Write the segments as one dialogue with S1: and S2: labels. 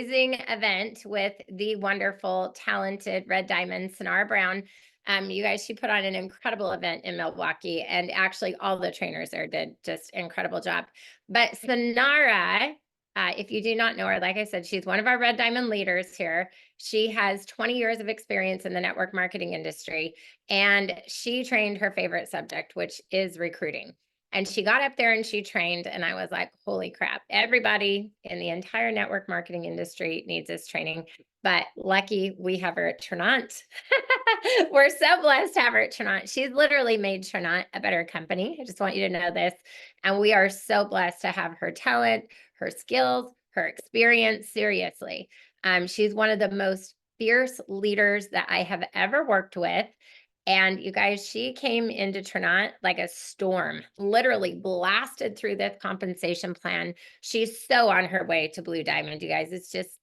S1: event with the wonderful, talented Red Diamond, Synara Brown. You guys, she put on an incredible event in Milwaukee, and actually all the trainers there did just incredible job. But Synara, if you do not know her, like I said, she's one of our Red Diamond leaders here. She has 20 years of experience in the network marketing industry, and she trained her favorite subject, which is recruiting. And she got up there and she trained, and I was like, holy crap, everybody in the entire network marketing industry needs this training. But lucky we have her at Trinant. We're so blessed to have her at Trinant. She's literally made Trinant a better company. I just want you to know this. And we are so blessed to have her talent, her skills, her experience. Seriously. She's one of the most fierce leaders that I have ever worked with. And you guys, she came into Trinant like a storm, literally blasted through this compensation plan. She's so on her way to Blue Diamond, you guys. It's just,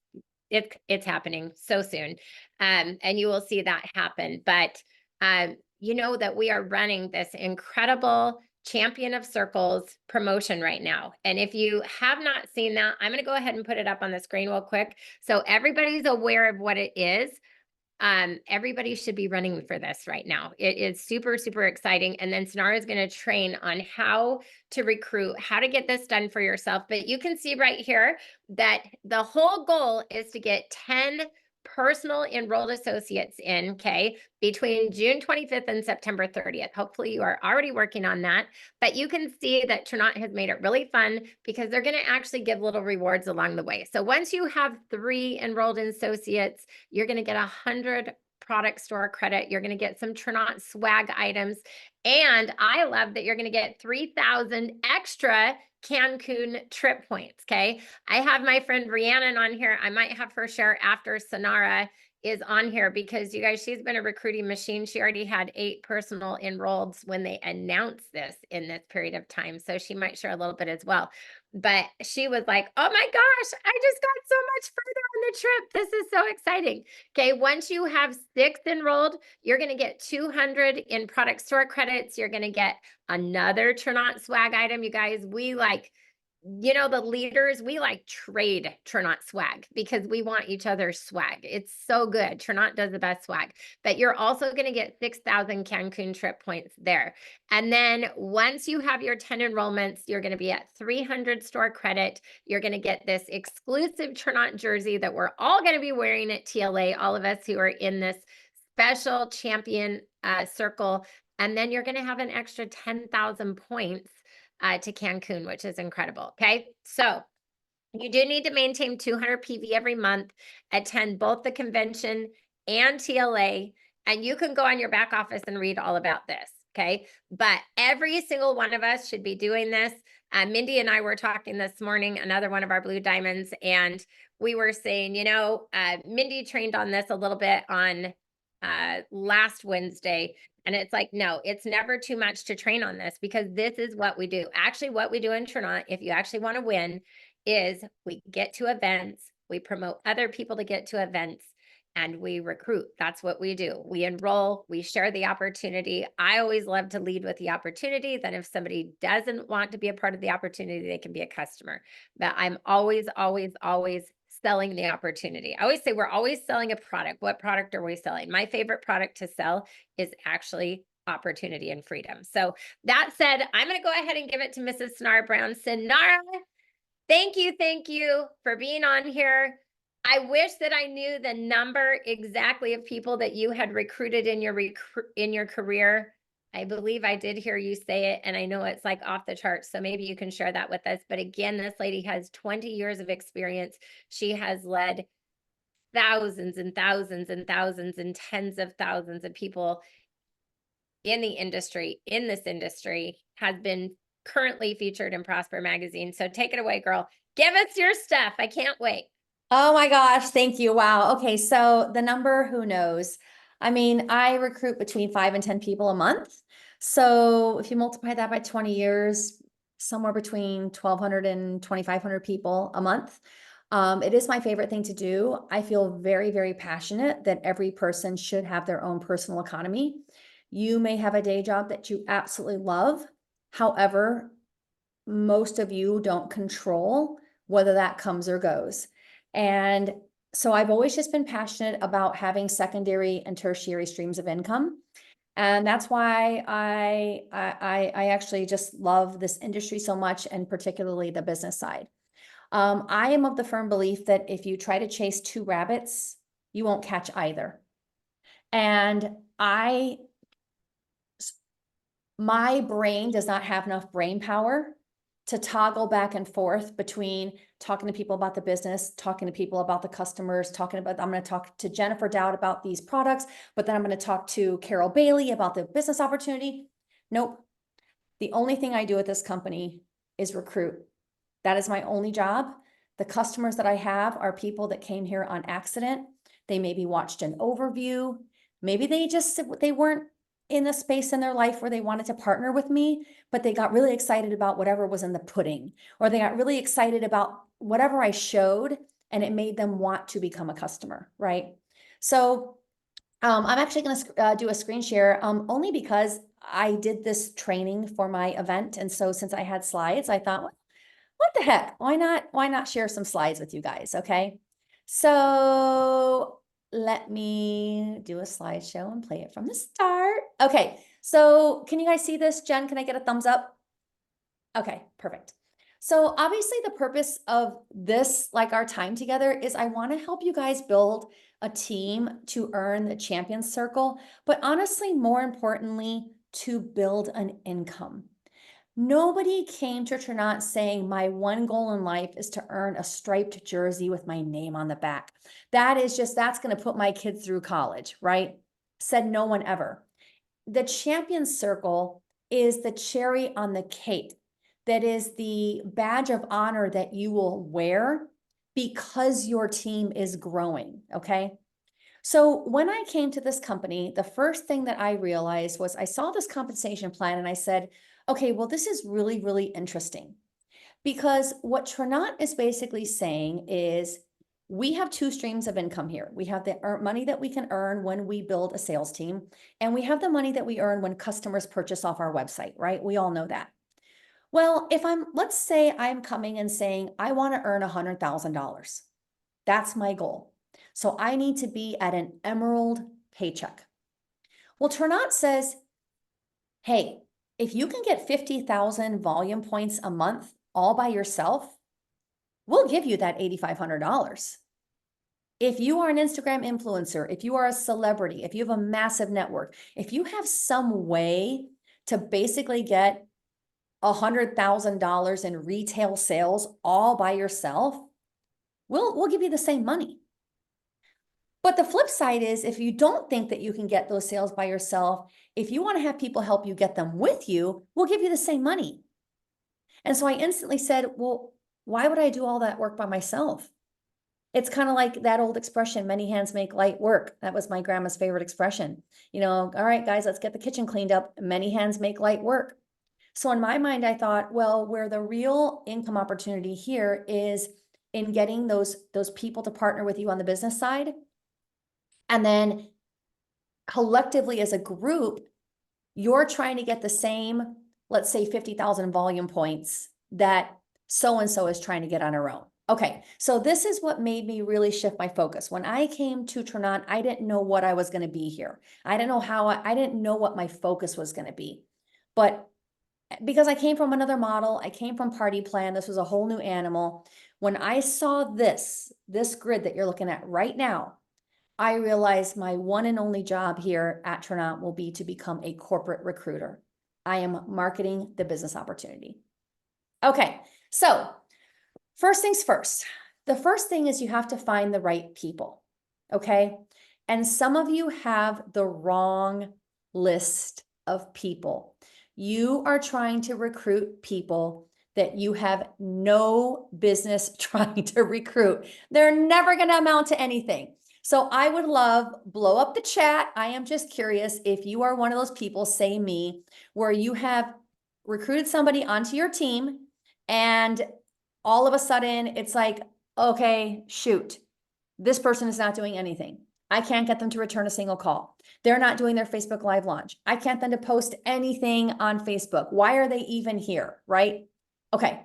S1: it's happening so soon. And you will see that happen. But you know that we are running this incredible Champion of Circles promotion right now. And if you have not seen that, I'm going to go ahead and put it up on the screen real quick so everybody's aware of what it is. Everybody should be running for this right now. It is super, super exciting. And then Synara is going to train on how to recruit, how to get this done for yourself. But you can see right here that the whole goal is to get 10 personal enrolled associates in, okay, between June 25th and September 30th. Hopefully you are already working on that. But you can see that Trinant has made it really fun because they're going to actually give little rewards along the way. So once you have 3 enrolled associates, you're going to get 100 product store credit. You're going to get some Trinant swag items. And I love that you're going to get 3,000 extra Cancun trip points. Okay. I have my friend Rhiannon on here. I might have her share after Synara is on here because you guys, she's been a recruiting machine. She already had 8 personal enrolleds when they announced this in this period of time. So she might share a little bit as well. But she was like, oh my gosh, I just got so much further on the trip. This is so exciting. Okay. Once you have 6 enrolled, you're going to get 200 in product store credits. You're going to get another Trinant swag item. You guys, we like, you know, the leaders, we like trade Trinant swag because we want each other's swag. It's so good. Trinant does the best swag, but you're also going to get 6,000 Cancun trip points there. And then once you have your 10 enrollments, you're going to be at 300 store credit. You're going to get this exclusive Trinant jersey that we're all going to be wearing at TLA, all of us who are in this special champion circle. And then you're going to have an extra 10,000 points to Cancun, which is incredible. Okay. So you do need to maintain 200 PV every month, attend both the convention and TLA, and you can go on your back office and read all about this. Okay. But every single one of us should be doing this. Mindy and I were talking this morning, another one of our Blue Diamonds, and we were saying, you know, Mindy trained on this a little bit on last Wednesday. And it's like, no, it's never too much to train on this because this is what we do. Actually, what we do in Trinant, if you actually want to win, is we get to events, we promote other people to get to events, and we recruit. That's what we do. We enroll, we share the opportunity. I always love to lead with the opportunity. Then if somebody doesn't want to be a part of the opportunity, they can be a customer. But I'm always, always, always selling the opportunity. I always say we're always selling a product. What product are we selling? My favorite product to sell is actually opportunity and freedom. So that said, I'm going to go ahead and give it to Mrs. Synara Brown. Synara, thank you for being on here. I wish that I knew the number exactly of people that you had recruited in your career. I believe I did hear you say it, and I know it's like off the charts, so maybe you can share that with us. But again, this lady has 20 years of experience. She has led thousands and thousands and thousands and tens of thousands of people in the industry, in this industry, has been currently featured in Prosper Magazine. So take it away, girl. Give us your stuff. I can't wait.
S2: Oh my gosh, thank you. Wow. Okay, so the number, who knows? I mean, I recruit between 5 and 10 people a month. So if you multiply that by 20 years, somewhere between 1,200 and 2,500 people a month. It is my favorite thing to do. I feel very, very passionate that every person should have their own personal economy. You may have a day job that you absolutely love. However, most of you don't control whether that comes or goes. And so I've always just been passionate about having secondary and tertiary streams of income. And that's why I actually just love this industry so much, and particularly the business side. I am of the firm belief that if you try to chase two rabbits, you won't catch either. And my brain does not have enough brain power to toggle back and forth between talking to people about the business, talking to people about the customers, I'm going to talk to Jennifer Dowd about these products, but then I'm going to talk to Carol Bailey about the business opportunity. Nope. The only thing I do at this company is recruit. That is my only job. The customers that I have are people that came here on accident. They maybe watched an overview. Maybe they weren't in the space in their life where they wanted to partner with me, but they got really excited about whatever was in the pudding, or they got really excited about whatever I showed, and it made them want to become a customer, right? So I'm actually going to do a screen share only because I did this training for my event. And so since I had slides, I thought, what the heck? Why not share some slides with you guys? Okay. So let me do a slideshow and play it from the start. Okay. So can you guys see this? Jen, can I get a thumbs up? Okay, perfect. So obviously the purpose of this, like our time together, is I want to help you guys build a team to earn the champion circle, but honestly, more importantly, to build an income. Nobody came to Trinont saying my one goal in life is to earn a striped jersey with my name on the back. That's going to put my kids through college, right? Said no one ever. The champion circle is the cherry on the cake. That is the badge of honor that you will wear because your team is growing, okay? So when I came to this company, the first thing that I realized was I saw this compensation plan and I said, okay, well, this is really, really interesting, because what Trinont is basically saying is we have two streams of income here. We have the money that we can earn when we build a sales team, and we have the money that we earn when customers purchase off our website, right? We all know that. Well, let's say I'm coming and saying, I want to earn $100,000. That's my goal. So I need to be at an emerald paycheck. Well, Trinont says, hey, if you can get 50,000 volume points a month all by yourself, we'll give you that $8,500. If you are an Instagram influencer, if you are a celebrity, if you have a massive network, if you have some way to basically get $100,000 in retail sales all by yourself, we'll give you the same money. But the flip side is, if you don't think that you can get those sales by yourself, if you want to have people help you get them with you, we'll give you the same money. And so I instantly said, well, why would I do all that work by myself? It's kind of like that old expression, many hands make light work. That was my grandma's favorite expression. All right, guys, let's get the kitchen cleaned up. Many hands make light work. So in my mind, I thought, well, where the real income opportunity here is in getting those people to partner with you on the business side. And then collectively as a group, you're trying to get the same, let's say 50,000 volume points that so-and-so is trying to get on her own. Okay, so this is what made me really shift my focus. When I came to Trinont, I didn't know what I was going to be here. I didn't know what my focus was going to be. But because I came from another model, I came from Party Plan, this was a whole new animal. When I saw this grid that you're looking at right now, I realized my one and only job here at Trinont will be to become a corporate recruiter. I am marketing the business opportunity. Okay, so first things first. The first thing is you have to find the right people, okay? And some of you have the wrong list of people. You are trying to recruit people that you have no business trying to recruit. They're never going to amount to anything. So I would love, blow up the chat. I am just curious if you are one of those people, say me, where you have recruited somebody onto your team and all of a sudden it's like, okay, shoot, this person is not doing anything. I can't get them to return a single call. They're not doing their Facebook Live launch. I can't get them to post anything on Facebook. Why are they even here, right? Okay.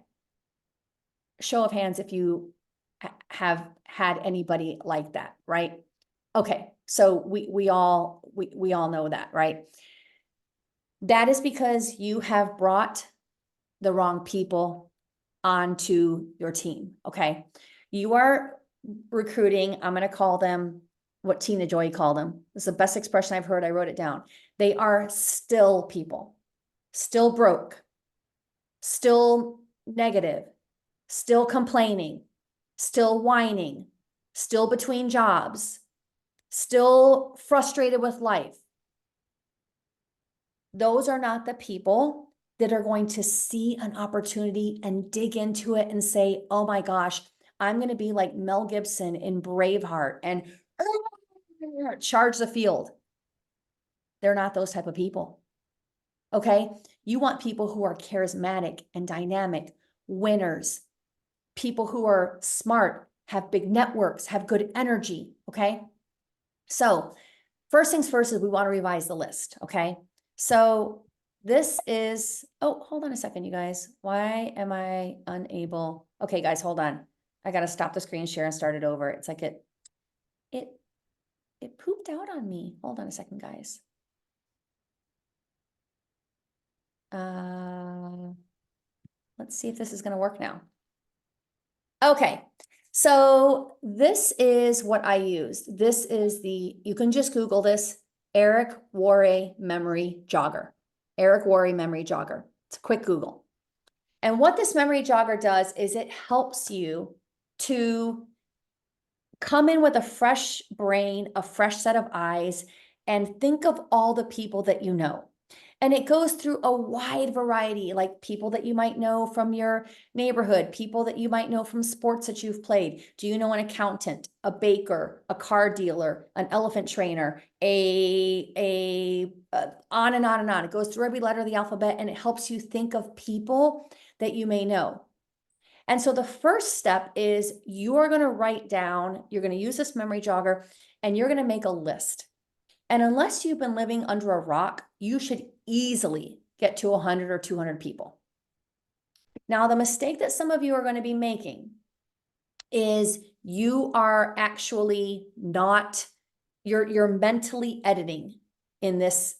S2: Show of hands if you have had anybody like that, right? Okay, so we all know that, right? That is because you have brought the wrong people onto your team, okay? You are recruiting, I'm going to call them what Tina Joy called them. This is the best expression I've heard. I wrote it down. They are still people, still broke, still negative, still complaining, still whining, still between jobs, still frustrated with life. Those are not the people that are going to see an opportunity and dig into it and say, oh my gosh, I'm going to be like Mel Gibson in Braveheart and charge the field. They're not those type of people. Okay. You want people who are charismatic and dynamic, winners, people who are smart, have big networks, have good energy. Okay. So first things first is we want to revise the list. Okay. So this is, oh, hold on a second, you guys. Why am I unable? Okay, guys, hold on. I got to stop the screen share and start it over. It's like it pooped out on me. Hold on a second, guys. Let's see if this is going to work now. Okay, so this is what I used. This is you can just Google this, Eric Worre Memory Jogger. Eric Worre Memory Jogger. It's a quick Google. And what this memory jogger does is it helps you to come in with a fresh brain, a fresh set of eyes, and think of all the people that you know. And it goes through a wide variety, like people that you might know from your neighborhood, people that you might know from sports that you've played. Do you know an accountant, a baker, a car dealer, an elephant trainer, on and on and on. It goes through every letter of the alphabet and it helps you think of people that you may know. And so the first step is you're going to write down, you're going to use this memory jogger, and you're going to make a list. And unless you've been living under a rock, you should easily get to 100 or 200 people. Now, the mistake that some of you are going to be making is you are actually not, you're mentally editing in this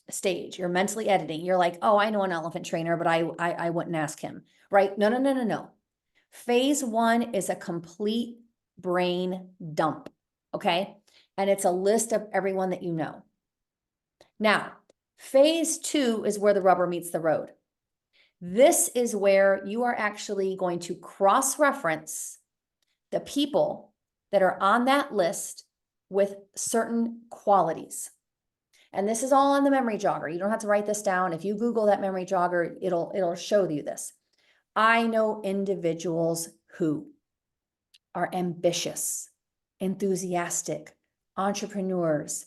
S2: stage. You're mentally editing. You're like, oh, I know an elephant trainer, but I wouldn't ask him, right? No. Phase one is a complete brain dump, okay? And it's a list of everyone that you know. Now, phase two is where the rubber meets the road. This is where you are actually going to cross-reference the people that are on that list with certain qualities. And this is all on the memory jogger. You don't have to write this down. If you Google that memory jogger, it'll show you this. I know individuals who are ambitious, enthusiastic, entrepreneurs,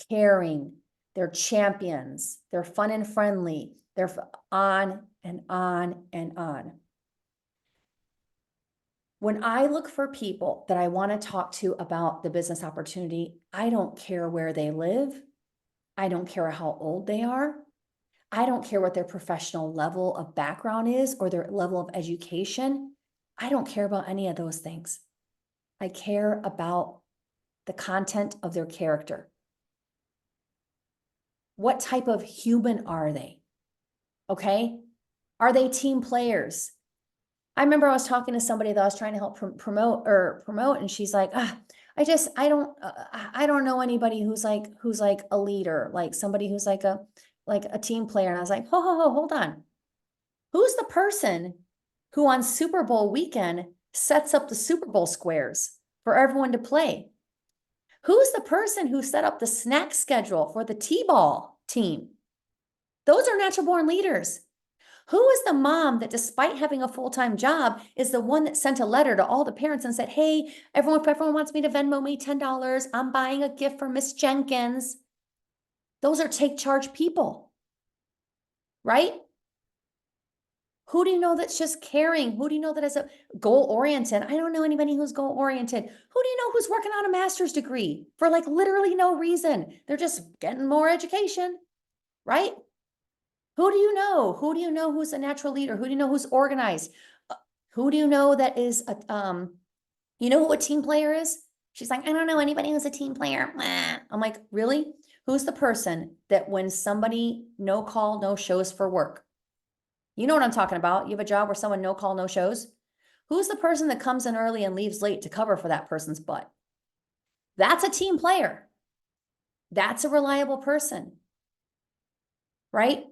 S2: caring, they're champions, they're fun and friendly, they're on and on and on. When I look for people that I want to talk to about the business opportunity, I don't care where they live. I don't care how old they are. I don't care what their professional level of background is or their level of education. I don't care about any of those things. I care about the content of their character. What type of human are they? Okay. Are they team players? I remember I was talking to somebody that I was trying to help promote, and she's like, I don't know anybody who's like a leader, like somebody who's like a team player. And I was like, hold on. Who's the person who on Super Bowl weekend sets up the Super Bowl squares for everyone to play? Who's the person who set up the snack schedule for the T-ball team? Those are natural born leaders. Who is the mom that, despite having a full-time job, is the one that sent a letter to all the parents and said, hey, everyone wants me to Venmo me $10. I'm buying a gift for Miss Jenkins. Those are take charge people, right? Who do you know that's just caring? Who do you know that is a goal-oriented? I don't know anybody who's goal-oriented. Who do you know who's working on a master's degree for like literally no reason? They're just getting more education, right? Who do you know? Who do you know who's a natural leader? Who do you know who's organized? Who do you know that is You know who a team player is? She's like, I don't know anybody who's a team player. I'm like, really? Who's the person that when somebody no call, no shows for work? You know what I'm talking about. You have a job where someone no call, no shows. Who's the person that comes in early and leaves late to cover for that person's butt? That's a team player. That's a reliable person, right?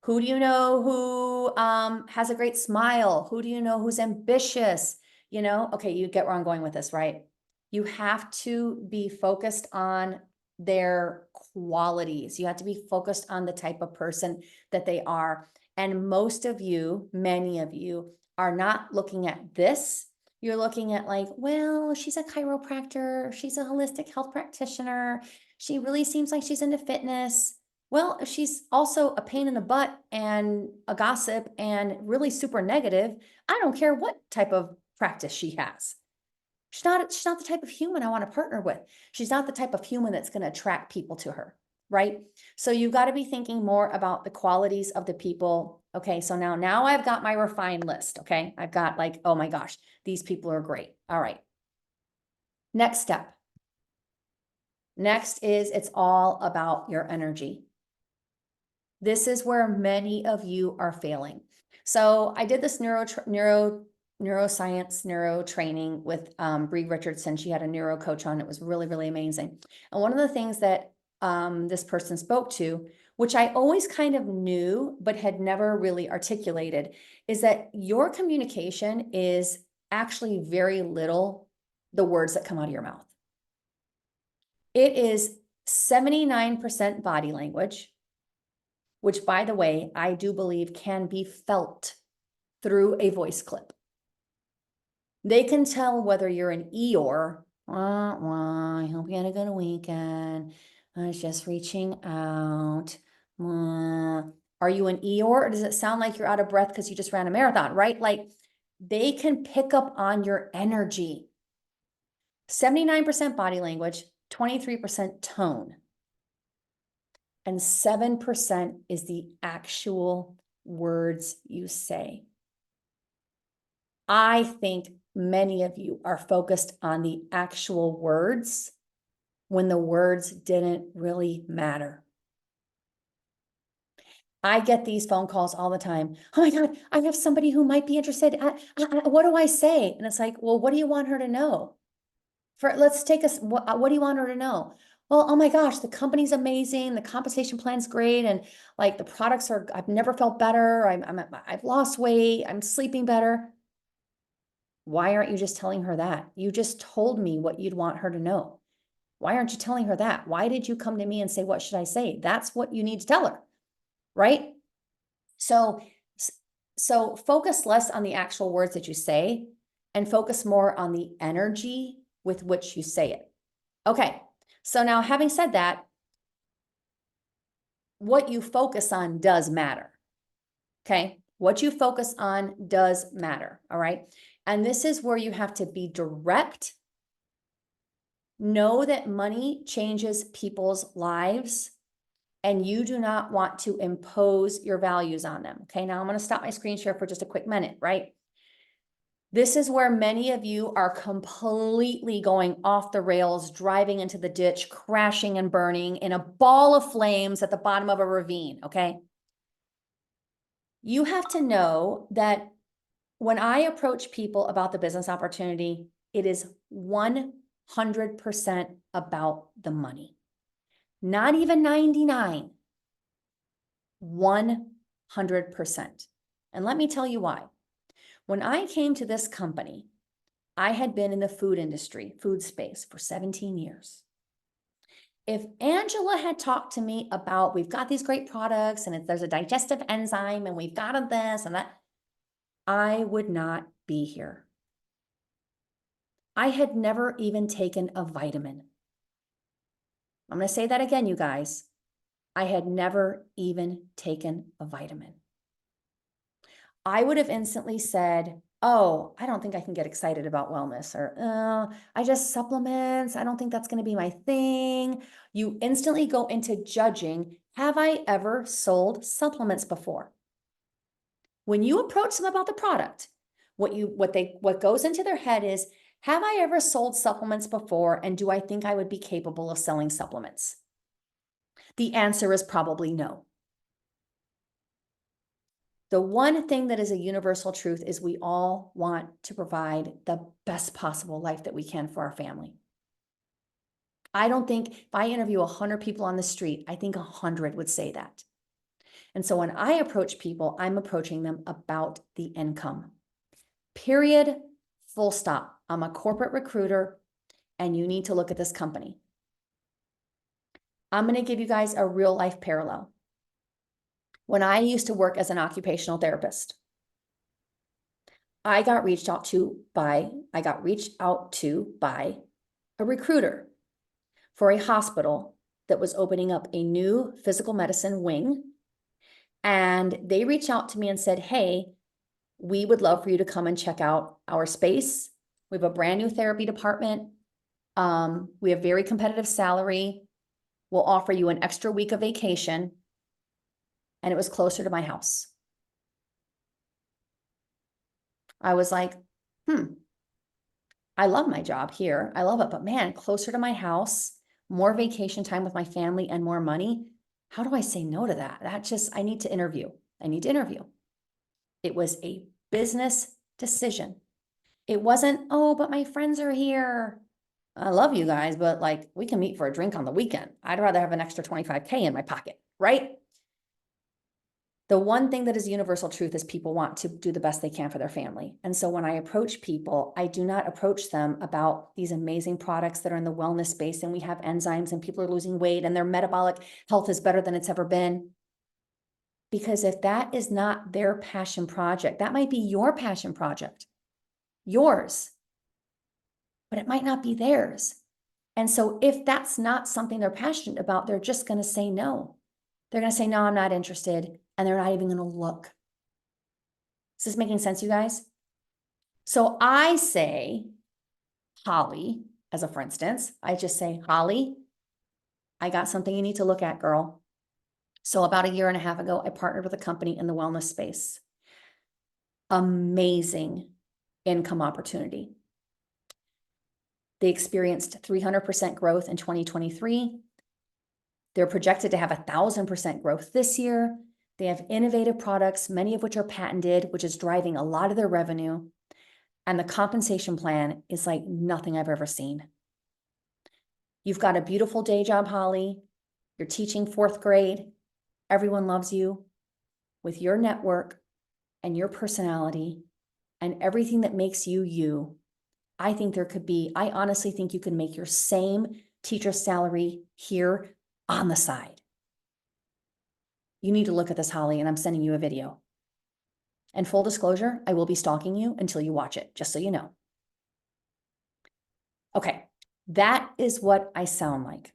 S2: Who do you know who has a great smile? Who do you know who's ambitious? You know, okay, you get where I'm going with this, right? You have to be focused on their qualities. You have to be focused on the type of person that they are. And most of you, many of you, are not looking at this. You're looking at like, well, she's a chiropractor, she's a holistic health practitioner. She really seems like she's into fitness. Well, if she's also a pain in the butt and a gossip and really super negative, I don't care what type of practice she has. She's not the type of human I want to partner with. She's not the type of human that's going to attract people to her, right? So you've got to be thinking more about the qualities of the people. Okay, so now I've got my refined list, okay? I've got like, oh my gosh, these people are great. All right. Next step. Next is it's all about your energy. This is where many of you are failing. So I did this neuroscience neuro training with Bree Richardson. She had a neuro coach on. It was really, really amazing. And one of the things that this person spoke to, which I always kind of knew, but had never really articulated, is that your communication is actually very little the words that come out of your mouth. It is 79% body language, which by the way, I do believe can be felt through a voice clip. They can tell whether you're an Eeyore, I hope you had a good weekend. I was just reaching out. Are you an Eeyore or does it sound like you're out of breath because you just ran a marathon, right? Like they can pick up on your energy. 79% body language, 23% tone. And 7% is the actual words you say. I think many of you are focused on the actual words when the words didn't really matter. I get these phone calls all the time. Oh my God, I have somebody who might be interested. What do I say? And it's like, well, what do you want her to know? Let's take us, what do you want her to know? Well, oh my gosh, the company's amazing. The compensation plan's great. And like the products are, I've never felt better. I've lost weight. I'm sleeping better. Why aren't you just telling her that? You just told me what you'd want her to know. Why aren't you telling her that? Why did you come to me and say, what should I say? That's what you need to tell her, right? So focus less on the actual words that you say and focus more on the energy with which you say it. Okay, so now having said that, what you focus on does matter. Okay, what you focus on does matter. All right, and this is where you have to be direct. Know that money changes people's lives and you do not want to impose your values on them. Okay, now I'm going to stop my screen share for just a quick minute, right? This is where many of you are completely going off the rails, driving into the ditch, crashing and burning in a ball of flames at the bottom of a ravine, okay? You have to know that when I approach people about the business opportunity, it is 100% about the money. Not even 99, 100%. And let me tell you why. When I came to this company, I had been in the food industry, food space for 17 years. If Angela had talked to me about, we've got these great products and there's a digestive enzyme and we've got this and that, I would not be here. I had never even taken a vitamin. I'm going to say that again, you guys. I had never even taken a vitamin. I would have instantly said, oh, I don't think I can get excited about wellness, or I just supplements. I don't think that's going to be my thing. You instantly go into judging. Have I ever sold supplements before? When you approach them about the product, what goes into their head is, Have I ever sold supplements before, and do I think I would be capable of selling supplements? The answer is probably no. The one thing that is a universal truth is we all want to provide the best possible life that we can for our family. I don't think if I interview 100 people on the street, I think 100 would say that. And so when I approach people, I'm approaching them about the income. Period. Full stop. I'm a corporate recruiter, and you need to look at this company. I'm going to give you guys a real life parallel. When I used to work as an occupational therapist, I got reached out to by a recruiter for a hospital that was opening up a new physical medicine wing. And they reached out to me and said, hey, we would love for you to come and check out our space. We have a brand new therapy department. We have very competitive salary. We'll offer you an extra week of vacation. And it was closer to my house. I was like, I love my job here. I love it, but man, closer to my house, more vacation time with my family and more money. How do I say no to that? I need to interview. It was a business decision. It wasn't, oh, but my friends are here. I love you guys, but like we can meet for a drink on the weekend. I'd rather have an extra 25K in my pocket, right? The one thing that is universal truth is people want to do the best they can for their family. And so when I approach people, I do not approach them about these amazing products that are in the wellness space and we have enzymes and people are losing weight and their metabolic health is better than it's ever been. Because if that is not their passion project, that might be your passion project, yours, but it might not be theirs. And so if that's not something they're passionate about, they're just going to say no. They're going to say, no, I'm not interested. And they're not even going to look. Is this making sense, you guys? So I say, Holly, as a for instance, I just say, Holly, I got something you need to look at, girl. So about a year and a half ago, I partnered with a company in the wellness space. Amazing income opportunity. They experienced 300% growth in 2023. They're projected to have 1,000% growth this year. They have innovative products, many of which are patented, which is driving a lot of their revenue. And the compensation plan is like nothing I've ever seen. You've got a beautiful day job, Holly. You're teaching 4th grade. Everyone loves you. With your network and your personality and everything that makes you you, I honestly think you can make your same teacher salary here on the side. You need to look at this, Holly, and I'm sending you a video. And full disclosure, I will be stalking you until you watch it, just so you know. Okay, that is what I sound like.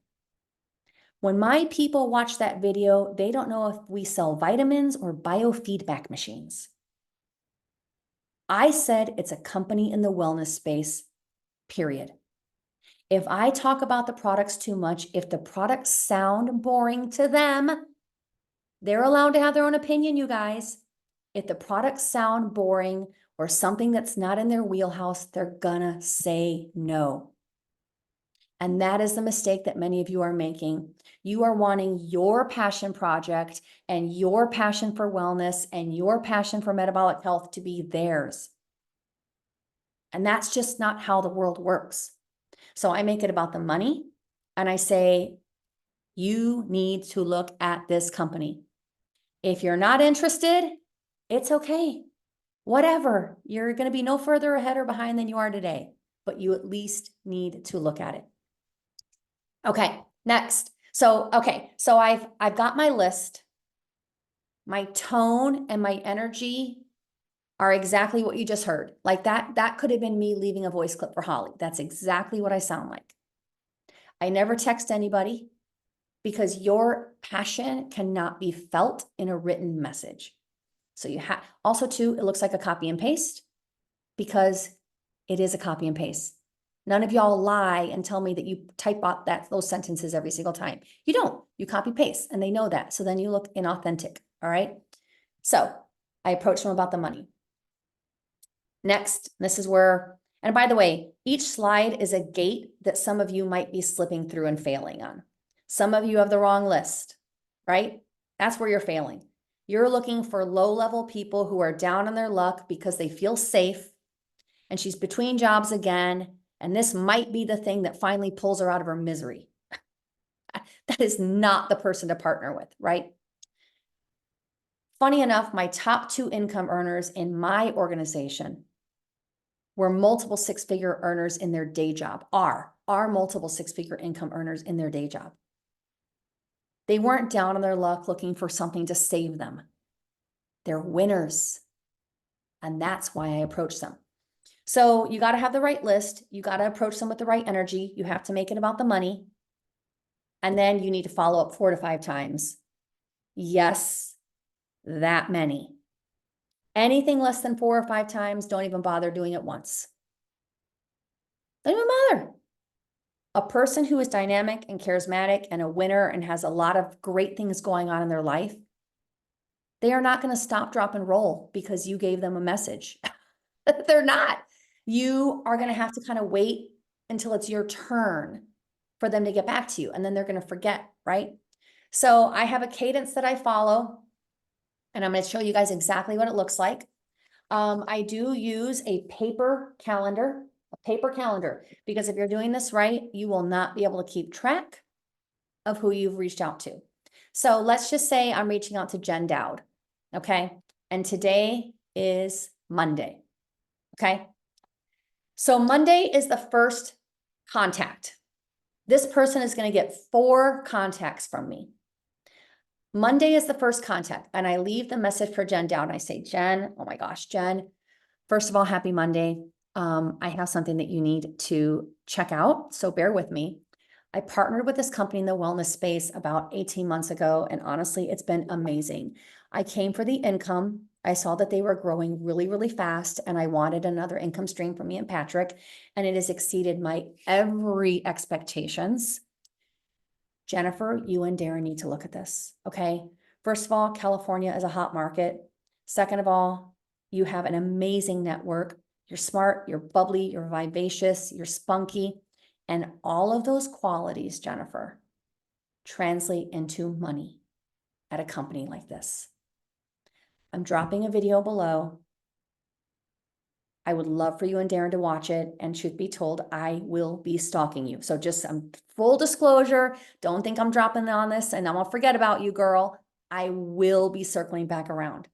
S2: When my people watch that video, they don't know if we sell vitamins or biofeedback machines. I said it's a company in the wellness space, period. If I talk about the products too much, if the products sound boring to them, they're allowed to have their own opinion, you guys. If the products sound boring or something that's not in their wheelhouse, they're gonna say no. And that is the mistake that many of you are making. You are wanting your passion project and your passion for wellness and your passion for metabolic health to be theirs. And that's just not how the world works. So I make it about the money and I say, you need to look at this company. If you're not interested, it's okay. Whatever. You're going to be no further ahead or behind than you are today, but you at least need to look at it. Okay, next. So I've got my list. My tone and my energy are exactly what you just heard. Like that could have been me leaving a voice clip for Holly. That's exactly what I sound like. I never text anybody because your passion cannot be felt in a written message. So you have also too, it looks like a copy and paste because it is a copy and paste. None of y'all lie and tell me that you type out those sentences every single time. You don't, you copy paste and they know that. So then you look inauthentic. All right. So I approached them about the money. Next, this is where, and by the way, Each slide is a gate that some of you might be slipping through and failing on. Some of you have the wrong list, right? That's where you're failing. You're looking for low-level people who are down on their luck because they feel safe, and she's between jobs again, and this might be the thing that finally pulls her out of her misery. That is not the person to partner with, right? Funny enough, my top 2 income earners in my organization were multiple six-figure earners in their day job, are multiple six-figure income earners in their day job. They weren't down on their luck looking for something to save them. They're winners. And that's why I approach them. So you got to have the right list. You got to approach them with the right energy. You have to make it about the money. And then you need to follow up 4 to 5 times. Yes, that many. Anything less than 4 or 5 times, don't even bother doing it once. Don't even bother. A person who is dynamic and charismatic and a winner and has a lot of great things going on in their life, they are not going to stop, drop, and roll because you gave them a message. They're not. You are going to have to kind of wait until it's your turn for them to get back to you, and then they're going to forget, right? So I have a cadence that I follow, and I'm going to show you guys exactly what it looks like. I do use a paper calendar, because if you're doing this right, you will not be able to keep track of who you've reached out to. So let's just say I'm reaching out to Jen Dowd, okay? And today is Monday, okay? So Monday is the first contact. This person is going to get 4 contacts from me. Monday is the first contact, and I leave the message for Jen Dowd. And I say, Jen, oh my gosh, Jen, first of all, happy Monday. I have something that you need to check out, so bear with me. I partnered with this company in the wellness space about 18 months ago, and honestly, it's been amazing. I came for the income. I saw that they were growing really, really fast, and I wanted another income stream for me and Patrick, and it has exceeded my every expectations. Jennifer, you and Darren need to look at this, okay? First of all, California is a hot market. Second of all, you have an amazing network. You're smart, you're bubbly, you're vivacious, you're spunky. And all of those qualities, Jennifer, translate into money at a company like this. I'm dropping a video below. I would love for you and Darren to watch it. And truth be told, I will be stalking you. So just full disclosure, don't think I'm dropping on this and I'm gonna forget about you, girl. I will be circling back around.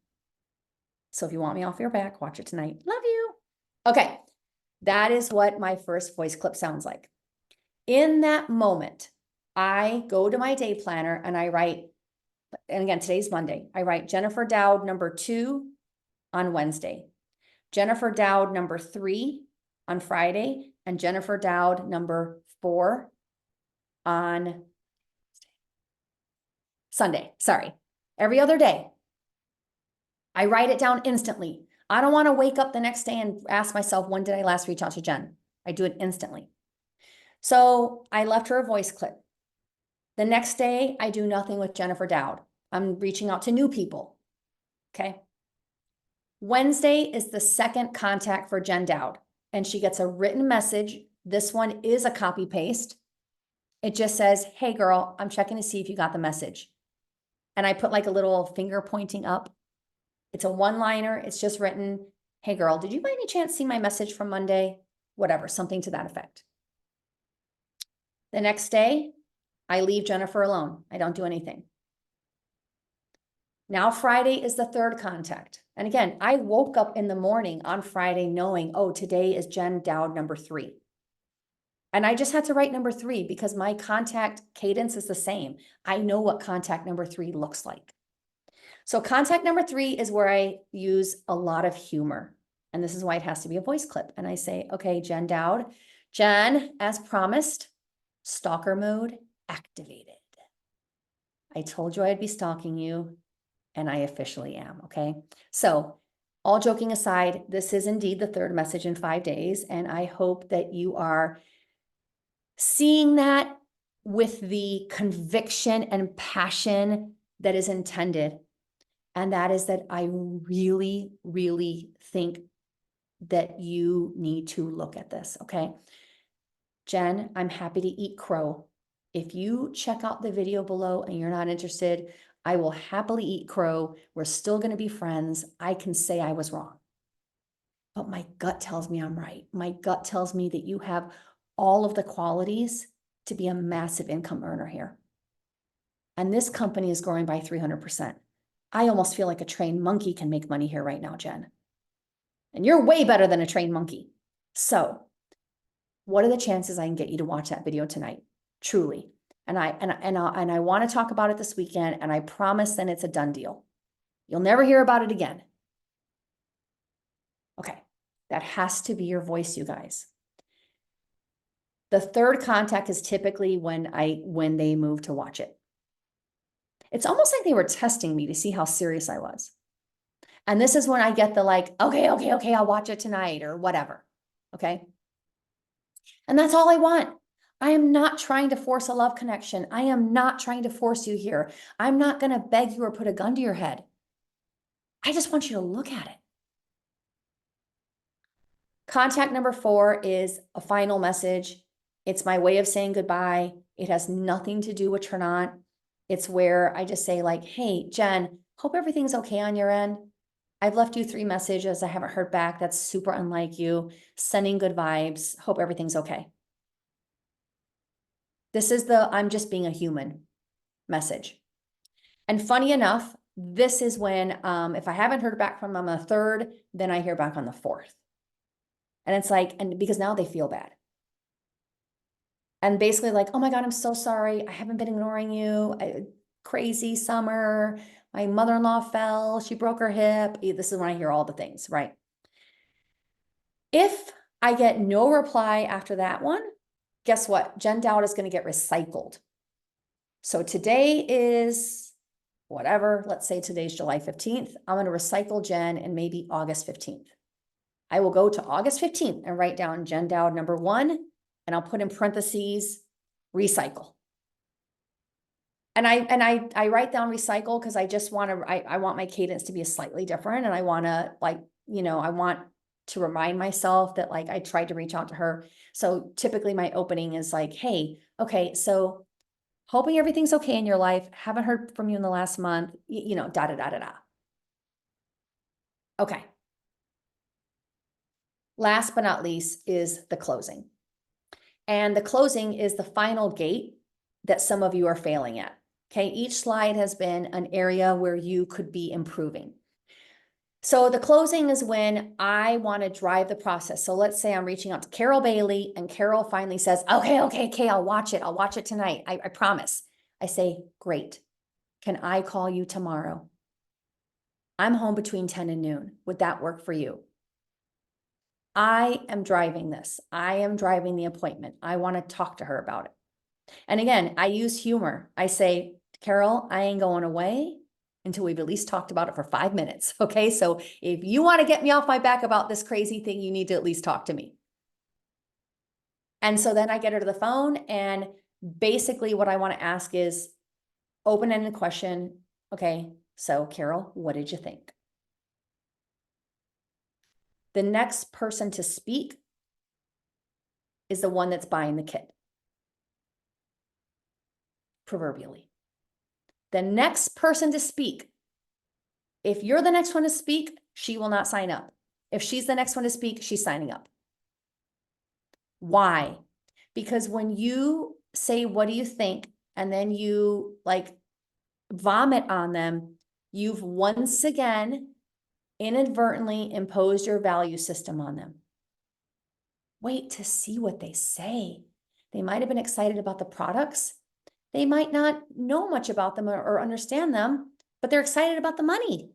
S2: So if you want me off your back, watch it tonight. Love you. Okay, that is what my first voice clip sounds like. In that moment, I go to my day planner and I write, and again, today's Monday, I write Jennifer Dowd number 2 on Wednesday, Jennifer Dowd number 3 on Friday, and Jennifer Dowd number 4 on Sunday. Sorry, every other day. I write it down instantly. I don't want to wake up the next day and ask myself, when did I last reach out to Jen? I do it instantly. So I left her a voice clip. The next day, I do nothing with Jennifer Dowd. I'm reaching out to new people, okay? Wednesday is the second contact for Jen Dowd, and she gets a written message. This one is a copy paste. It just says, hey girl, I'm checking to see if you got the message. And I put like a little finger pointing up. It's a one-liner. It's just written, hey girl, did you by any chance see my message from Monday? Whatever, something to that effect. The next day, I leave Jennifer alone. I don't do anything. Now Friday is the third contact. And again, I woke up in the morning on Friday knowing, oh, today is Jen Dowd number 3. And I just had to write number 3 because my contact cadence is the same. I know what contact number 3 looks like. So contact number 3 is where I use a lot of humor. And this is why it has to be a voice clip. And I say, okay, Jen Dowd. Jen, as promised, stalker mode activated. I told you I'd be stalking you, and I officially am, okay? So all joking aside, this is indeed the third message in 5 days, and I hope that you are seeing that with the conviction and passion that is intended. And that is that I really, really think that you need to look at this, okay? Jen, I'm happy to eat crow. If you check out the video below and you're not interested, I will happily eat crow. We're still going to be friends. I can say I was wrong. But my gut tells me I'm right. My gut tells me that you have all of the qualities to be a massive income earner here. And this company is growing by 300%. I almost feel like a trained monkey can make money here right now, Jen. And you're way better than a trained monkey. So what are the chances I can get you to watch that video tonight? Truly. And I want to talk about it this weekend, and I promise then it's a done deal. You'll never hear about it again. Okay. That has to be your voice, you guys. The third contact is typically when they move to watch it. It's almost like they were testing me to see how serious I was. And this is when I get the like, okay, I'll watch it tonight or whatever. Okay. And that's all I want. I am not trying to force a love connection. I am not trying to force you here. I'm not going to beg you or put a gun to your head. I just want you to look at it. Contact number 4 is a final message. It's my way of saying goodbye. It has nothing to do with turn on. It's where I just say like, hey, Jen, hope everything's okay on your end. I've left you 3 messages. I haven't heard back. That's super unlike you. Sending good vibes. Hope everything's okay. This is the I'm just being a human message. And funny enough, this is when, if I haven't heard back from them on the 3rd, then I hear back on the 4th. And it's like, and because now they feel bad. And basically like, oh my God, I'm so sorry. I haven't been ignoring you. Crazy summer. My mother-in-law fell. She broke her hip. This is when I hear all the things, right? If I get no reply after that one, guess what? Jen Dowd is going to get recycled. So today is whatever. Let's say today's July 15th. I'm going to recycle Jen and maybe August 15th. I will go to August 15th and write down Jen Dowd number 1, and I'll put in parentheses, recycle. And I write down recycle because I just want to, I want my cadence to be slightly different. And I want to like, I want to remind myself that like I tried to reach out to her. So typically my opening is like, hey, okay, so hoping everything's okay in your life. Haven't heard from you in the last month, da, da, da, da, da. Okay. Last but not least is the closing. And the closing is the final gate that some of you are failing at. Okay, each slide has been an area where you could be improving. So the closing is when I want to drive the process. So let's say I'm reaching out to Carol Bailey and Carol finally says, okay, I'll watch it. I'll watch it tonight. I promise. I say, great. Can I call you tomorrow? I'm home between 10 and noon. Would that work for you? I am driving this. I am driving the appointment. I want to talk to her about it. And again, I use humor. I say, Carol, I ain't going away until we've at least talked about it for 5 minutes. Okay. So if you want to get me off my back about this crazy thing, you need to at least talk to me. And so then I get her to the phone, and basically what I want to ask is open-ended question. Okay. So Carol, what did you think? The next person to speak is the one that's buying the kit. Proverbially. The next person to speak, if you're the next one to speak, she will not sign up. If she's the next one to speak, she's signing up. Why? Because when you say, what do you think? And then you like vomit on them, you've once again inadvertently imposed your value system on them. Wait to see what they say. They might have been excited about the products. They might not know much about them or understand them, but they're excited about the money.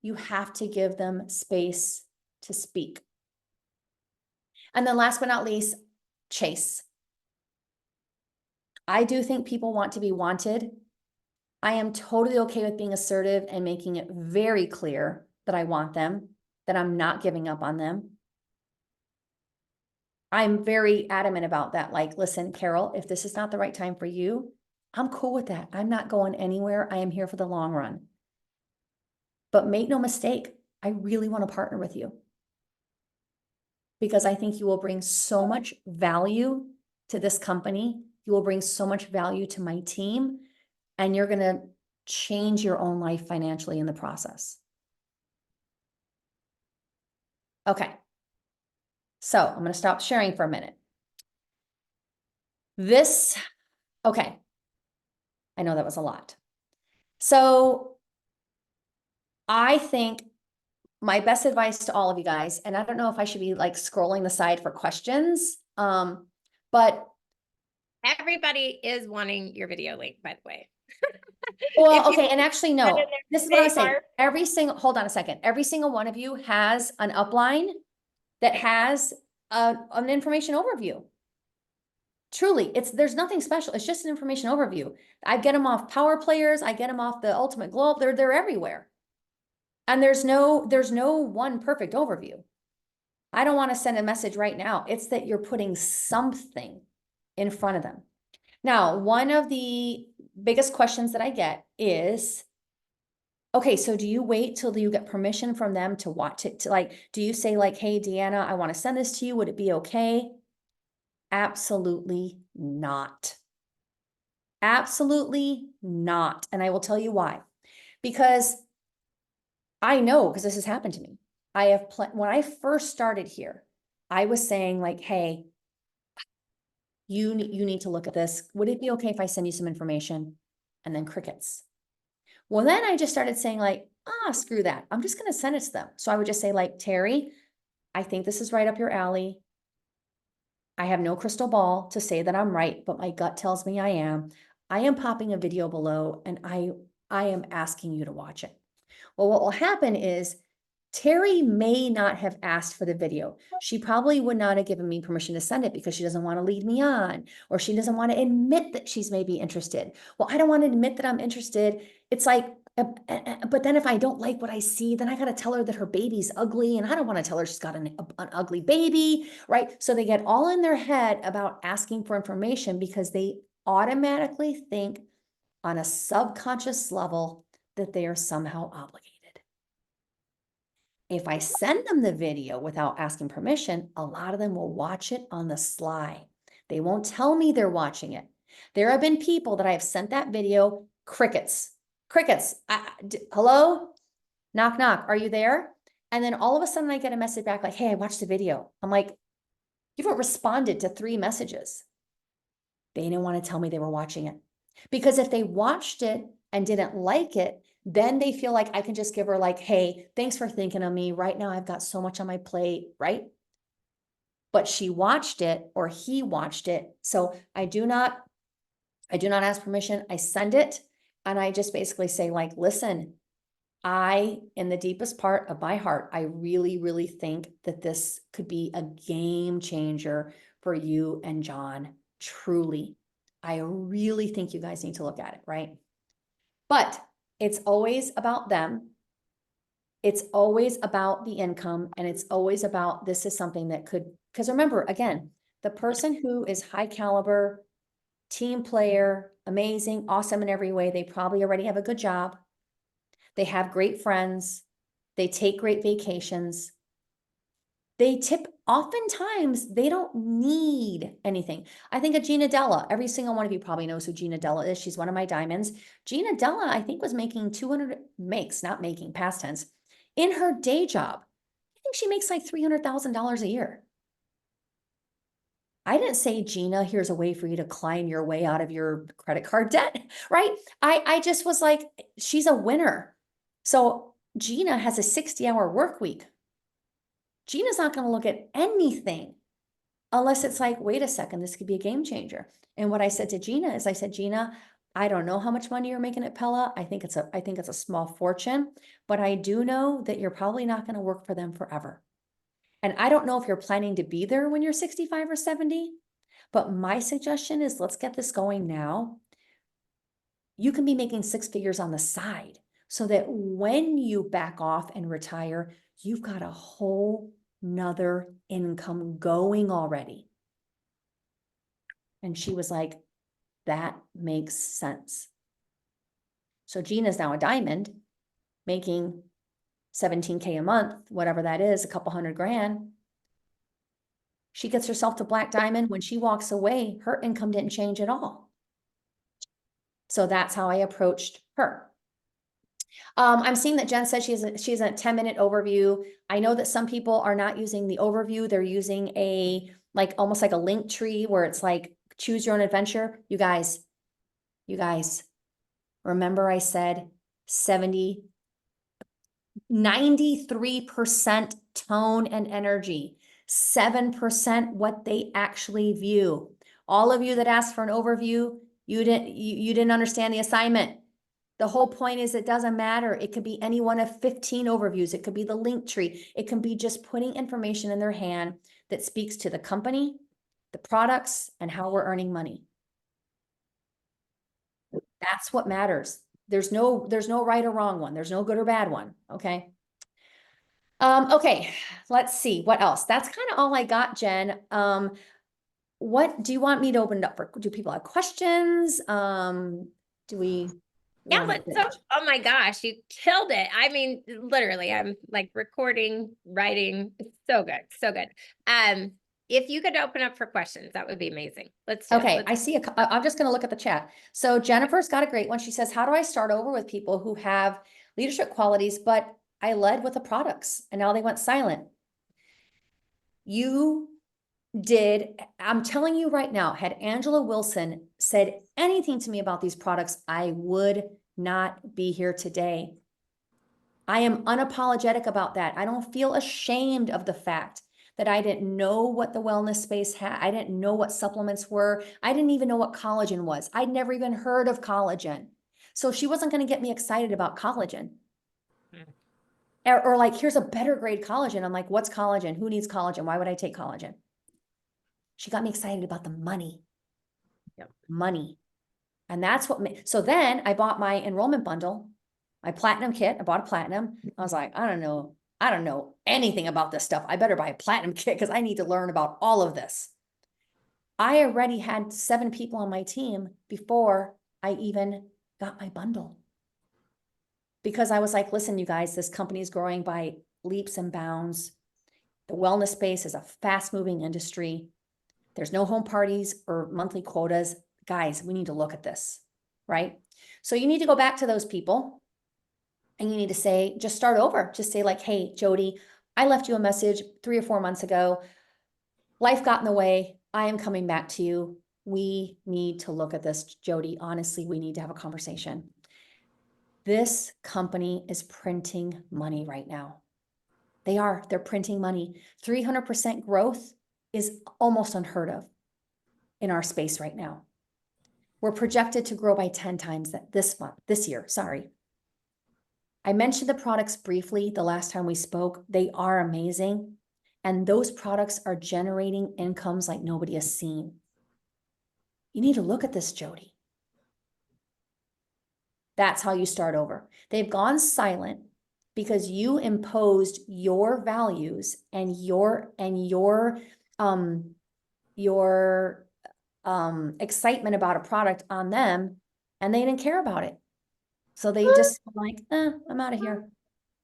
S2: You have to give them space to speak. And then last but not least, chase. I do think people want to be wanted. I am totally okay with being assertive and making it very clear that I want them, that I'm not giving up on them. I'm very adamant about that. Like, listen, Carol, if this is not the right time for you, I'm cool with that. I'm not going anywhere. I am here for the long run. But make no mistake, I really want to partner with you. because I think you will bring so much value to this company. You will bring so much value to my team, and you're going to change your own life financially in the process. Okay. So I'm going to stop sharing for a minute. Okay. I know that was a lot. So I think my best advice to all of you guys, and I don't know if I should be like scrolling the side for questions, but
S1: Everybody is wanting your video link, by the way.
S2: well, okay, and actually, no, this is what I was saying.
S1: They
S2: Hold on a second. Every single one of you has an upline that has an information overview. Truly, there's nothing special. It's just an information overview. I get them off Power Players. I get them off the Ultimate Globe. They're everywhere. And there's no one perfect overview. I don't want to send a message right now. It's that you're putting something in front of them. Now, one of the biggest questions that I get is, okay, so do you wait till you get permission from them to watch it? Do you say like, hey, Deanna, I want to send this to you. Would it be okay? Absolutely not. Absolutely not. And I will tell you why. Because I know, because this has happened to me. When I first started here, I was saying like, hey, you need to look at this. Would it be okay if I send you some information? And then crickets. Well, then I just started saying like, screw that. I'm just going to send it to them. So I would just say like, Terry, I think this is right up your alley. I have no crystal ball to say that I'm right, but my gut tells me I am. I am popping a video below and I am asking you to watch it. Well, what will happen is Terry may not have asked for the video. She probably would not have given me permission to send it because she doesn't want to lead me on, or she doesn't want to admit that she's maybe interested. Well, I don't want to admit that I'm interested. It's like, but then if I don't like what I see, then I got to tell her that her baby's ugly, and I don't want to tell her she's got an ugly baby, right? So they get all in their head about asking for information because they automatically think on a subconscious level that they are somehow obligated. If I send them the video without asking permission, a lot of them will watch it on the sly. They won't tell me they're watching it. There have been people that I have sent that video, crickets. Hello? Knock, knock. Are you there? And then all of a sudden I get a message back like, hey, I watched the video. I'm like, you haven't responded to 3 messages. They didn't want to tell me they were watching it. Because if they watched it and didn't like it, then they feel like I can just give her like, hey, thanks for thinking of me. Right now, I've got so much on my plate, right? But she watched it or he watched it. So I do not ask permission. I send it and I just basically say like, listen, in the deepest part of my heart, I really, really think that this could be a game changer for you and John. Truly. I really think you guys need to look at it, right? But it's always about them. It's always about the income, and it's always about this is something that could, because remember, again, the person who is high caliber, team player, amazing, awesome in every way, they probably already have a good job. They have great friends. They take great vacations. Oftentimes, they don't need anything. I think of Gina Della. Every single one of you probably knows who Gina Della is. She's one of my diamonds. Gina Della, I think, was making past tense, in her day job. I think she makes like $300,000 a year. I didn't say, Gina, here's a way for you to climb your way out of your credit card debt, right? I just was like, she's a winner. So Gina has a 60-hour work week. Gina's not going to look at anything unless it's like, wait a second, this could be a game changer. And what I said to Gina is I said, Gina, I don't know how much money you're making at Pella. I think it's a small fortune, but I do know that you're probably not going to work for them forever. And I don't know if you're planning to be there when you're 65 or 70, but my suggestion is let's get this going now. You can be making 6 figures on the side so that when you back off and retire, you've got a whole nother income going already. And she was like, that makes sense. So Gina's now a diamond, making 17K a month, whatever that is, a couple $100,000. She gets herself to Black Diamond. When she walks away, her income didn't change at all. So that's how I approached her. I'm seeing that Jen says she's a 10-minute overview. I know that some people are not using the overview. They're using a almost like a link tree where it's like choose your own adventure. You guys, remember I said 93% tone and energy, 7% what they actually view. All of you that asked for an overview, you didn't understand the assignment. The whole point is it doesn't matter. It could be any one of 15 overviews. It could be the link tree. It can be just putting information in their hand that speaks to the company, the products, and how we're earning money. That's what matters. There's no right or wrong one. There's no good or bad one. Okay. Okay, let's see what else. That's kind of all I got, Jen. What do you want me to open it up for? Do people have questions? Do we
S1: Yeah,
S2: want to
S1: let's
S2: finish?
S1: oh my gosh, you killed it. I mean, literally, I'm like recording, writing. It's so good, so good. If you could open up for questions, that would be amazing. Let's do it.
S2: Okay, I see I'm just going to look at the chat. So Jennifer's got a great one. She says, how do I start over with people who have leadership qualities, but I led with the products and now they went silent? You did, I'm telling you right now, had Angela Wilson said anything to me about these products, I would not be here today. I am unapologetic about that. I don't feel ashamed of the fact that I didn't know what the wellness space had. I didn't know what supplements were. I didn't even know what collagen was. I'd never even heard of collagen. So she wasn't going to get me excited about collagen. Or like, here's a better grade collagen. I'm like, what's collagen? Who needs collagen? Why would I take collagen? She got me excited about the money.
S1: Yep.
S2: Money. And that's what made, so then I bought my enrollment bundle, my platinum kit. I bought a platinum. I was like, I don't know anything about this stuff. I better buy a platinum kit because I need to learn about all of this. I already had 7 people on my team before I even got my bundle. Because I was like, listen, you guys, this company is growing by leaps and bounds. The wellness space is a fast moving industry. There's no home parties or monthly quotas. Guys, we need to look at this, right? So you need to go back to those people and you need to say, just start over. Just say like, hey, Jody, I left you a message 3 or 4 months ago. Life got in the way. I am coming back to you. We need to look at this, Jody. Honestly, we need to have a conversation. This company is printing money right now. They're printing money. 300% growth is almost unheard of in our space right now. We're projected to grow by 10 times that this year, sorry. I mentioned the products briefly the last time we spoke. They are amazing. And those products are generating incomes like nobody has seen. You need to look at this, Jody. That's how you start over. They've gone silent because you imposed your values and your excitement about a product on them, and they didn't care about it. So they just like, I'm out of here.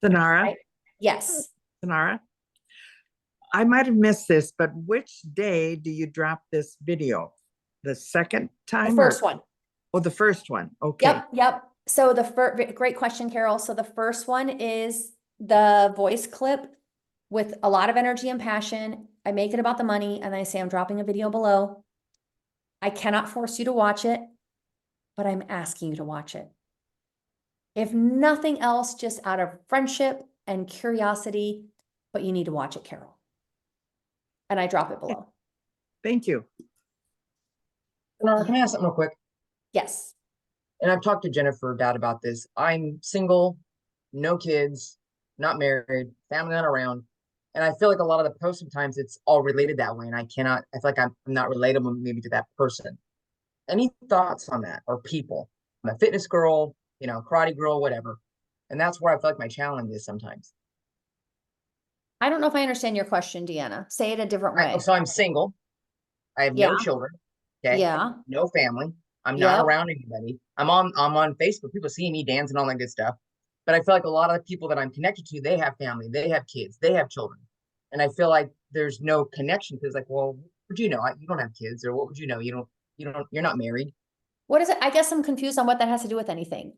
S3: Synara,
S2: Right? Yes.
S3: Synara, I might have missed this, but which day do you drop this video? The second time?
S2: The first one.
S3: Oh, the first one. Okay.
S2: Yep. So the first, great question, Carol. So the first one is the voice clip with a lot of energy and passion. I make it about the money and I say, I'm dropping a video below. I cannot force you to watch it, but I'm asking you to watch it. If nothing else, just out of friendship and curiosity, but you need to watch it, Carol. And I drop it below.
S3: Thank you.
S4: Can I ask something real quick?
S2: Yes.
S4: And I've talked to Jennifer Dad about this. I'm single, no kids, not married, family not around. And I feel like a lot of the posts sometimes it's all related that way. And I feel like I'm not relatable maybe to that person. Any thoughts on that or people? I'm a fitness girl, karate girl, whatever. And that's where I feel like my challenge is sometimes.
S2: I don't know if I understand your question, Deanna. Say it a different way.
S4: So I'm single. I have
S2: Yeah.
S4: no children. Okay.
S2: Yeah.
S4: No family. I'm not
S2: Yep.
S4: around anybody. I'm on Facebook. People see me dancing, all that good stuff. But I feel like a lot of the people that I'm connected to, they have family, they have kids, they have children. And I feel like there's no connection because like, well, what would you know? You don't have kids, or what would you know? You're not married.
S2: What is it? I guess I'm confused on what that has to do with anything.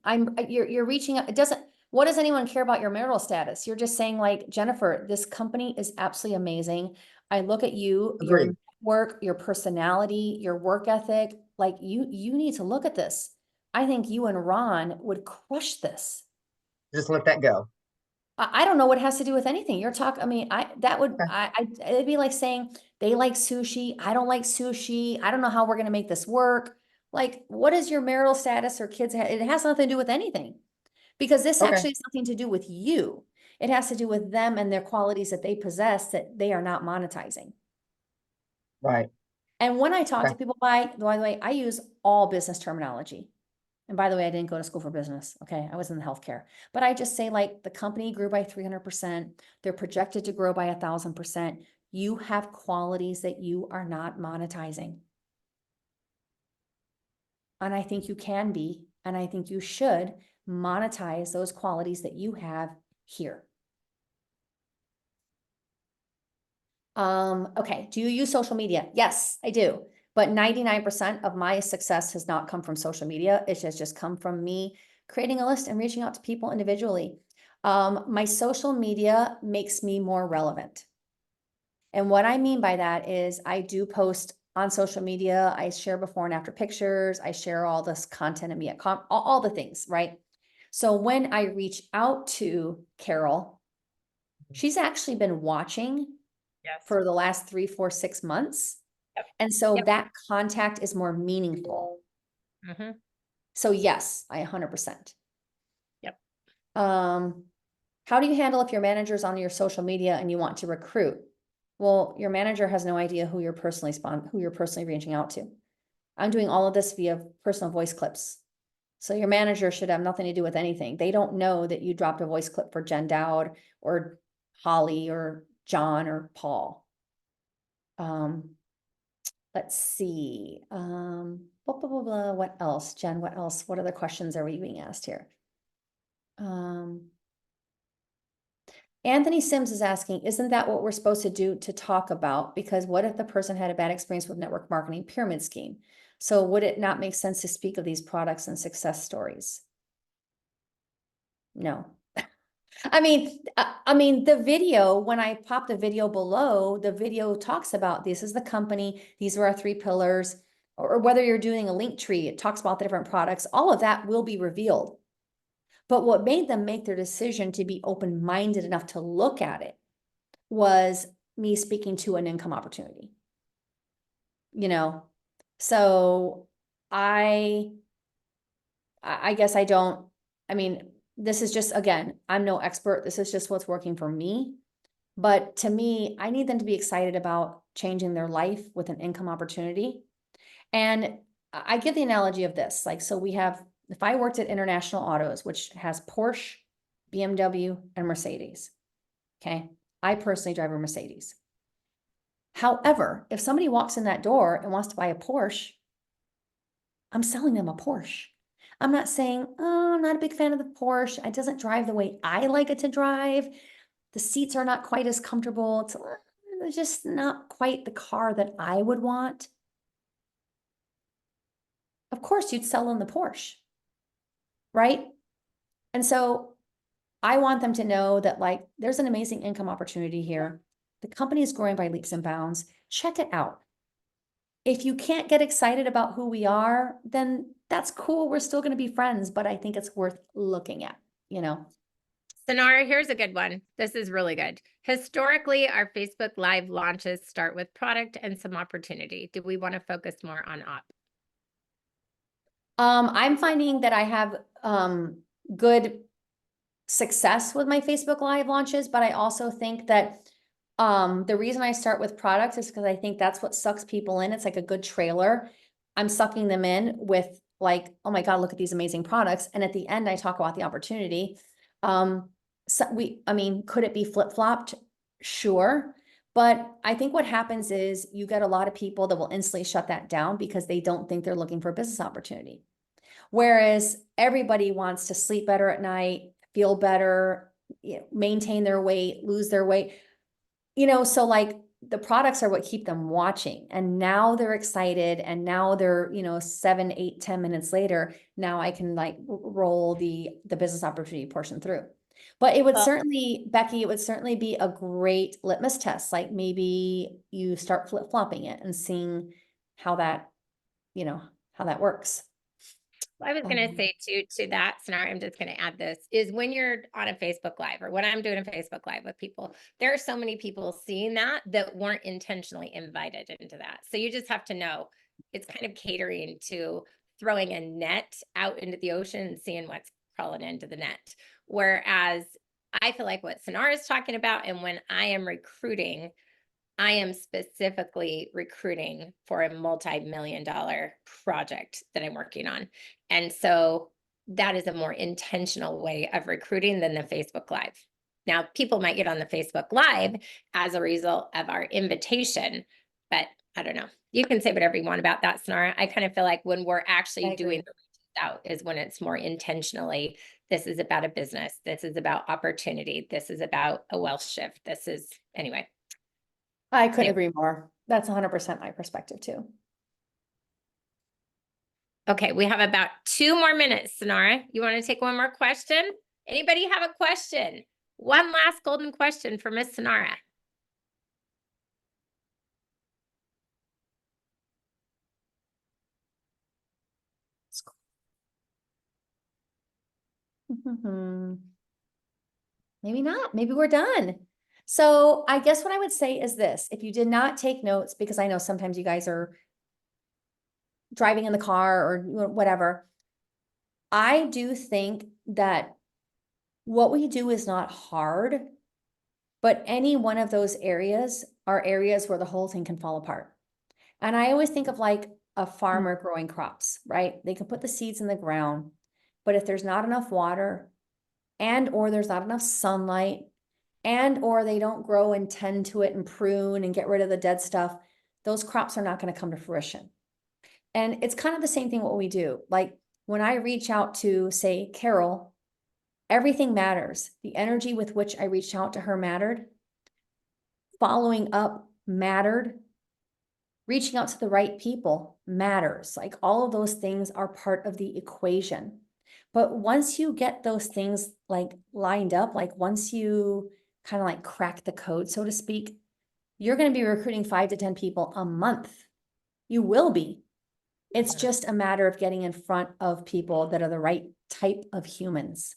S2: You're reaching out. It doesn't, what does anyone care about your marital status? You're just saying like, Jennifer, this company is absolutely amazing. I look at you, your
S4: Agreed.
S2: work, your personality, your work ethic, like you need to look at this. I think you and Ron would crush this.
S4: Just let that go.
S2: I don't know what it has to do with anything. You're talking, I mean,
S4: Okay.
S2: it'd be like saying they like sushi. I don't like sushi. I don't know how we're gonna make this work. Like, what is your marital status or kids? It has nothing to do with anything. Because this
S4: Okay.
S2: actually has nothing to do with you. It has to do with them and their qualities that they possess that they are not monetizing.
S4: Right.
S2: And when I talk
S4: Okay.
S2: to people, by the way, I use all business terminology. And by the way, I didn't go to school for business. Okay. I was in the healthcare, but I just say like the company grew by 300%. They're projected to grow by 1,000%. You have qualities that you are not monetizing. And I think you can be, and I think you should monetize those qualities that you have here. Okay. Do you use social media? Yes, I do. But 99% of my success has not come from social media. It has just come from me creating a list and reaching out to people individually. My social media makes me more relevant. And what I mean by that is I do post on social media. I share before and after pictures. I share all this content of me at all the things, right? So when I reach out to Carol, she's actually been watching
S1: Yes.
S2: for the last 3, 4, 6 months.
S1: Yep.
S2: And so
S1: Yep.
S2: that contact is more meaningful.
S1: Mhm.
S2: So yes, I 100%.
S1: Yep.
S2: How do you handle if your manager's on your social media and you want to recruit? Well, your manager has no idea who you're personally reaching out to. I'm doing all of this via personal voice clips. So your manager should have nothing to do with anything. They don't know that you dropped a voice clip for Jen Dowd or Holly or John or Paul. Let's see. Blah, blah, blah, blah. What else, Jen? What else? What other questions are we being asked here? Anthony Sims is asking, isn't that what we're supposed to do to talk about? Because what if the person had a bad experience with network marketing pyramid scheme? So would it not make sense to speak of these products and success stories? No. I mean, the video, when I pop the video below, the video talks about this is the company, these are our 3 pillars, or whether you're doing a link tree, it talks about the different products, all of that will be revealed. But what made them make their decision to be open-minded enough to look at it was me speaking to an income opportunity. You know, so I guess I don't, I mean, this is just, again, I'm no expert. This is just what's working for me. But to me, I need them to be excited about changing their life with an income opportunity. And I give the analogy of this, like, so we have, if I worked at International Autos, which has Porsche, BMW, and Mercedes, okay? I personally drive a Mercedes. However, if somebody walks in that door and wants to buy a Porsche, I'm selling them a Porsche. I'm not saying, oh, I'm not a big fan of the Porsche. It doesn't drive the way I like it to drive. The seats are not quite as comfortable. It's just not quite the car that I would want. Of course, you'd sell them the Porsche, right? And so I want them to know that like, there's an amazing income opportunity here. The company is growing by leaps and bounds. Check it out. If you can't get excited about who we are, then that's cool. We're still going to be friends, but I think it's worth looking at, you know?
S1: Synara, here's a good one. This is really good. Historically, our Facebook Live launches start with product and some opportunity. Do we want to focus more on op?
S2: I'm finding that I have good success with my Facebook Live launches, but I also think that the reason I start with products is because I think that's what sucks people in. It's like a good trailer. I'm sucking them in with like, oh my God, look at these amazing products. And at the end, I talk about the opportunity. I mean, could it be flip-flopped? Sure. But I think what happens is you get a lot of people that will instantly shut that down because they don't think they're looking for a business opportunity. Whereas everybody wants to sleep better at night, feel better, maintain their weight, lose their weight. you know, so like the products are what keep them watching, and now they're excited, and now they're, you know, 7, 8, 10 minutes later, now I can like roll the business opportunity portion through. But it would
S1: Well-
S2: certainly, Becky, it would certainly be a great litmus test. Like maybe you start flip-flopping it and seeing how that, you know, how that works.
S1: I was going to say to that scenario, I'm just going to add this, is when you're on a Facebook Live or when I'm doing a Facebook Live with people, there are so many people seeing that weren't intentionally invited into that. So you just have to know it's kind of catering to throwing a net out into the ocean and seeing what's crawling into the net. Whereas I feel like what Synara is talking about, and when I am recruiting, I am specifically recruiting for a multi-million-dollar project that I'm working on. And so that is a more intentional way of recruiting than the Facebook Live. Now, people might get on the Facebook Live as a result of our invitation, but I don't know. You can say whatever you want about that, Synara. I kind of feel like when we're actually doing the reach out is when it's more intentionally, this is about a business. This is about opportunity. This is about a wealth shift. This is, anyway.
S2: I couldn't agree more. That's 100% my perspective too.
S1: Okay, we have about 2 more minutes, Synara. You want to take one more question? Anybody have a question? One last golden question for Miss Synara.
S2: Maybe not. Maybe we're done. So I guess what I would say is this: if you did not take notes, because I know sometimes you guys are driving in the car or whatever, I do think that what we do is not hard, but any one of those areas are areas where the whole thing can fall apart. And I always think of like a farmer growing crops, right? They can put the seeds in the ground, but if there's not enough water and or there's not enough sunlight and or they don't grow and tend to it and prune and get rid of the dead stuff, those crops are not going to come to fruition. And it's kind of the same thing what we do. Like when I reach out to, say, Carol, everything matters. The energy with which I reached out to her mattered. Following up mattered. Reaching out to the right people matters. Like all of those things are part of the equation. But once you get those things like lined up, like once you kind of like crack the code, so to speak, you're going to be recruiting 5 to 10 people a month. You will be. It's just a matter of getting in front of people that are the right type of humans.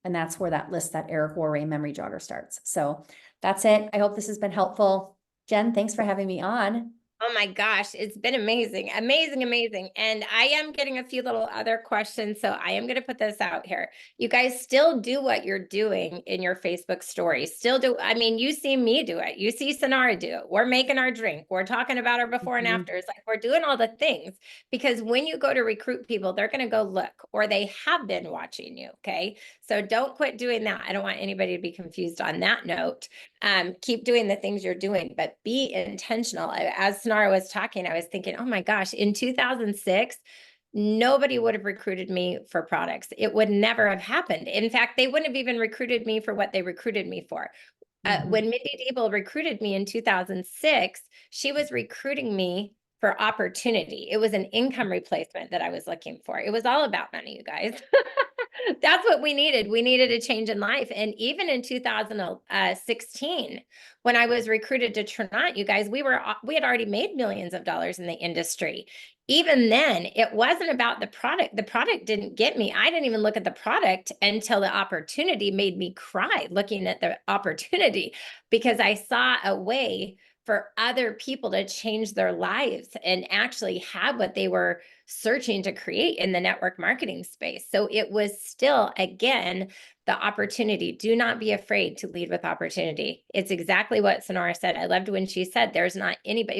S2: And that's where that list, that Eric Warray memory jogger starts. So that's it. I hope this has been helpful. Jen, thanks for having me on.
S1: Oh my gosh, it's been amazing, amazing, amazing. And I am getting a few little other questions, so I am going to put this out here. You guys still do what you're doing in your Facebook stories. Still do. I mean, you see me do it. You see Synara do it. We're making our drink. We're talking about our before and afters. Like we're doing all the things because when you go to recruit people, they're going to go look, or they have been watching you. Okay. So don't quit doing that. I don't want anybody to be confused on that note. Keep doing the things you're doing, but be intentional. As Synara was talking, I was thinking, oh my gosh, in 2006, nobody would have recruited me for products. It would never have happened. In fact, they wouldn't have even recruited me for what they recruited me for. When Mindy Diebel recruited me in 2006, she was recruiting me for opportunity. It was an income replacement that I was looking for. It was all about money, you guys. That's what we needed. We needed a change in life. And even in 2016, when I was recruited to Trinant, you guys, we had already made millions of dollars in the industry. Even then, it wasn't about the product. The product didn't get me. I didn't even look at the product until the opportunity made me cry looking at the opportunity, because I saw a way for other people to change their lives and actually have what they were searching to create in the network marketing space. So it was still, again, the opportunity. Do not be afraid to lead with opportunity. It's exactly what Synara said. I loved when she said, there's not anybody,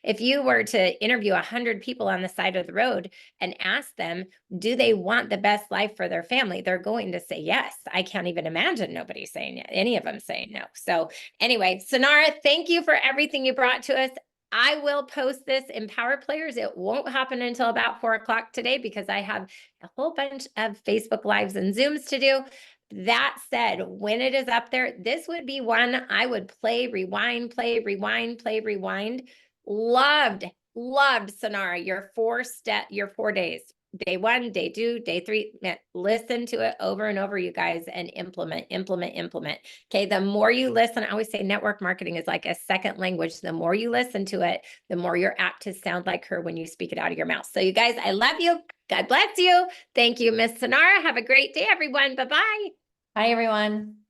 S1: if you were to interview 100 people on the side of the road and ask them, do they want the best life for their family? They're going to say yes. I can't even imagine nobody saying any of them saying no. So anyway, Synara, thank you for everything you brought to us. I will post this in Power Players. It won't happen until about 4 o'clock today because I have a whole bunch of Facebook Lives and Zooms to do. That said, when it is up there, this would be one I would play, rewind, play, rewind, play, rewind. Loved Synara, your 4 days. Day 1, day 2, day 3. Man, listen to it over and over, you guys, and implement. Okay. The more you listen, I always say network marketing is like a second language. The more you listen to it, the more you're apt to sound like her when you speak it out of your mouth. So you guys, I love you. God bless you. Thank you, Miss Synara. Have a great day, everyone. Bye-bye.
S2: Hi, everyone.